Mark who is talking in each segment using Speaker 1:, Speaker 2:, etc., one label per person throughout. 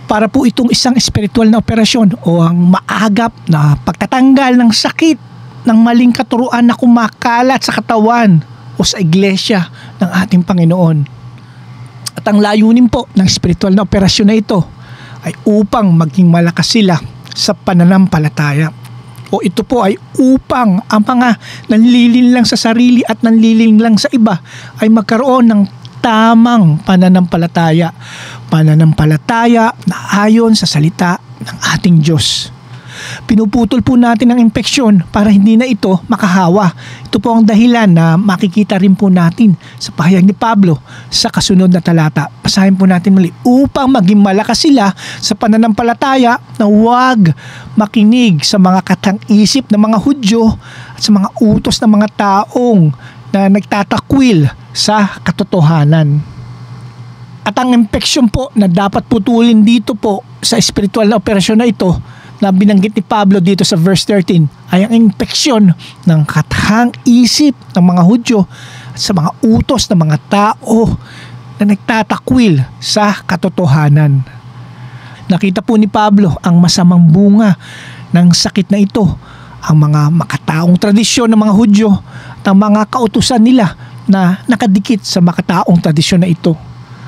Speaker 1: Para po itong isang espiritual na operasyon o ang maagap na pagtatanggal ng sakit ng maling katuruan na kumakalat sa katawan o sa iglesia ng ating Panginoon. At ang layunin po ng espiritual na operasyon na ito ay upang maging malakas sila sa pananampalataya. O ito po ay upang ang mga nanlilinlang sa sarili at nanlilinlang sa iba ay magkaroon ng tamang pananampalataya. Pananampalataya na ayon sa salita ng ating Diyos. Pinuputol po natin ang impeksyon para hindi na ito makahawa. Ito po ang dahilan na makikita rin po natin sa pahayag ni Pablo sa kasunod na talata. Basahin po natin muli. Upang maging malakas sila sa pananampalataya na huwag makinig sa mga katang-isip ng mga Hudyo at sa mga utos ng mga taong na nagtatakwil sa katotohanan. At ang impeksyon po na dapat putulin dito po sa espiritual na operasyon na ito na binanggit ni Pablo dito sa verse 13 ay ang impeksyon ng katang-isip ng mga Hudyo at sa mga utos ng mga tao na nagtatakwil sa katotohanan. Nakita po ni Pablo ang masamang bunga ng sakit na ito, ang mga makataong tradisyon ng mga Hudyo at ang mga kautusan nila na nakadikit sa makataong tradisyon na ito.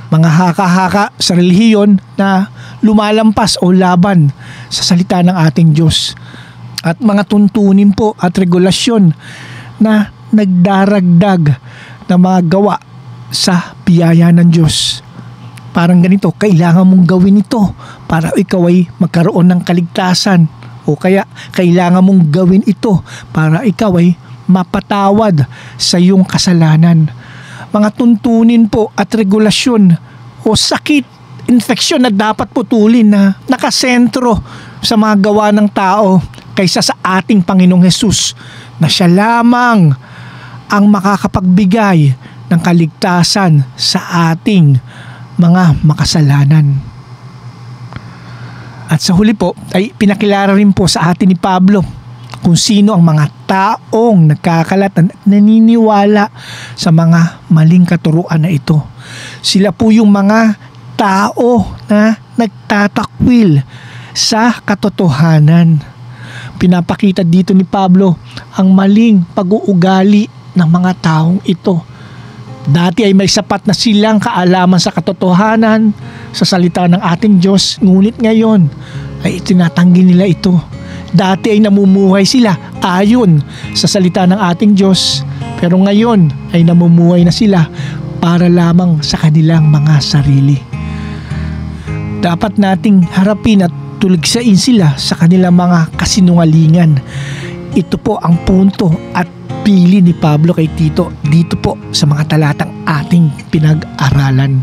Speaker 1: Mga haka-haka sa relihiyon na lumalampas o laban sa salita ng ating Diyos. At mga tuntunin po at regulasyon na nagdaragdag na mga gawa sa biyaya ng Diyos. Parang ganito, kailangan mong gawin ito para ikaw ay magkaroon ng kaligtasan. O kaya kailangan mong gawin ito para ikaw ay mapatawad sa iyong kasalanan. Mga tuntunin po at regulasyon o sakit, infeksyon na dapat putulin na nakasentro sa mga gawa ng tao kaysa sa ating Panginoong Hesus na siya lamang ang makakapagbigay ng kaligtasan sa ating mga makasalanan. At sa huli po ay pinakilala rin po sa atin ni Pablo kung sino ang mga taong nagkakalat at naniniwala sa mga maling katuruan na ito. Sila po yung mga tao na nagtatakwil sa katotohanan. Pinapakita dito ni Pablo ang maling pag-uugali ng mga taong ito. Dati ay may sapat na silang kaalaman sa katotohanan, sa salita ng ating Diyos, ngunit ngayon ay itinatanggi nila ito. Dati ay namumuhay sila ayon sa salita ng ating Diyos, pero ngayon ay namumuhay na sila para lamang sa kanilang mga sarili. Dapat nating harapin at tuligsain sila sa kanilang mga kasinungalingan. Ito po ang punto at pili ni Pablo kay Tito dito po sa mga talatang ating pinag-aralan.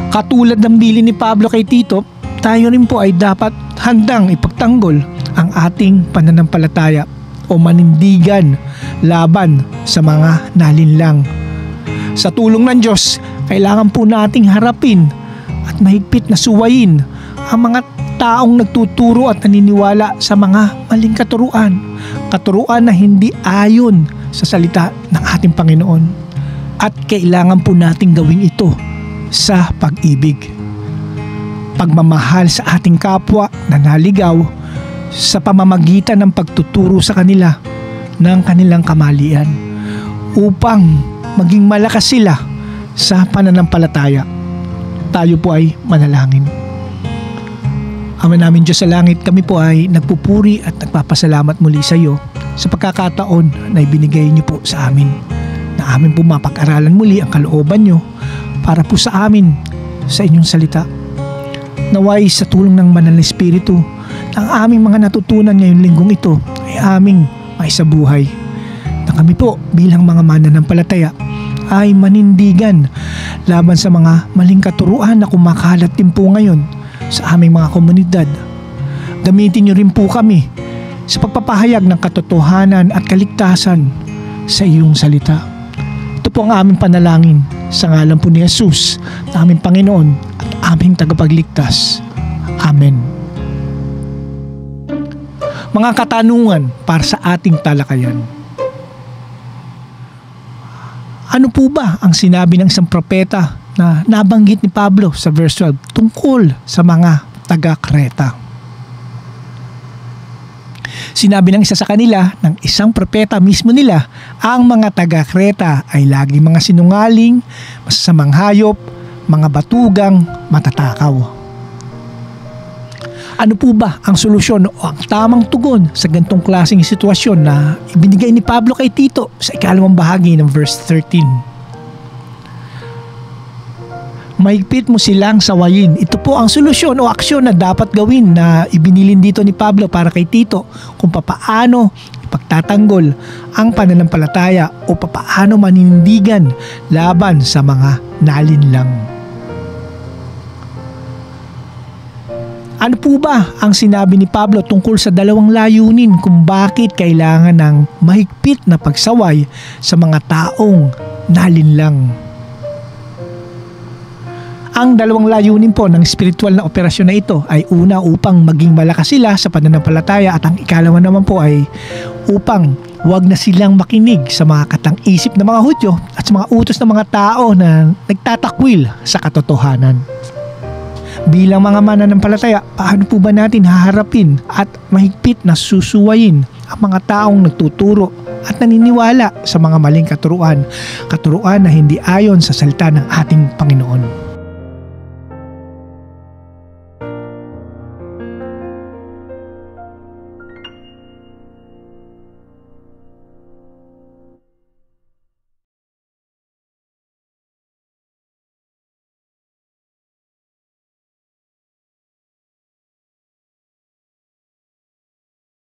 Speaker 1: Katulad ng bili ni Pablo kay Tito, tayo rin po ay dapat handang ipagtanggol ang ating pananampalataya o manindigan laban sa mga nalinlang. Sa tulong ng Diyos, kailangan po nating harapin at mahigpit na suwayin ang mga taong nagtuturo at naniniwala sa mga maling katuruan. Katuruan na hindi ayon sa salita ng ating Panginoon. At kailangan po nating gawin ito sa pag-ibig. Pagmamahal sa ating kapwa na naligaw sa pamamagitan ng pagtuturo sa kanila ng kanilang kamalian upang maging malakas sila sa pananampalataya. Tayo po ay manalangin. Ama namin Diyos sa langit, kami po ay nagpupuri at nagpapasalamat muli sa iyo sa pagkakataon na ibinigay niyo po sa amin, na amin po mapag-aralan muli ang kalooban niyo para po sa amin sa inyong salita. Naway sa tulong ng Banal na Espiritu, ang aming mga natutunan ngayong linggong ito ay aming maisabuhay, na kami po bilang mga mananampalataya ay manindigan laban sa mga maling katuruan na kumakalat din po ngayon sa aming mga komunidad. Gamitin niyo rin po kami sa pagpapahayag ng katotohanan at kaligtasan sa iyong salita. Ito po ang aming panalangin sa ngalan po ni Jesus, na aming Panginoon at aming tagapagligtas. Amen. Mga katanungan para sa ating talakayan. Ano po ba ang sinabi ng isang propeta na nabanggit ni Pablo sa verse 12 tungkol sa mga taga-Kreta. Sinabi ng isa sa kanila, ng isang propeta mismo nila, ang mga taga-Kreta ay lagi mga sinungaling, masasamang hayop, mga batugang, matatakaw. Ano po ba ang solusyon o ang tamang tugon sa ganitong klaseng sitwasyon na ibinigay ni Pablo kay Tito sa ikalawang bahagi ng verse 13? Mahigpit mo silang sawayin. Ito po ang solusyon o aksyon na dapat gawin na ibinilin dito ni Pablo para kay Tito kung papaano ipagtatanggol ang pananampalataya o papaano manindigan laban sa mga nalinlang. Ano po ba ang sinabi ni Pablo tungkol sa dalawang layunin kung bakit kailangan ng mahigpit na pagsaway sa mga taong nalinlang? Ang dalawang layunin po ng spiritual na operasyon na ito ay una upang maging malakas sila sa pananampalataya at ang ikalawa naman po ay upang wag na silang makinig sa mga katang-isip ng mga Hudyo at sa mga utos ng mga tao na nagtatakwil sa katotohanan. Bilang mga mananampalataya, paano po ba natin haharapin at mahigpit na susuwayin ang mga taong nagtuturo at naniniwala sa mga maling katuruan na hindi ayon sa salita ng ating Panginoon?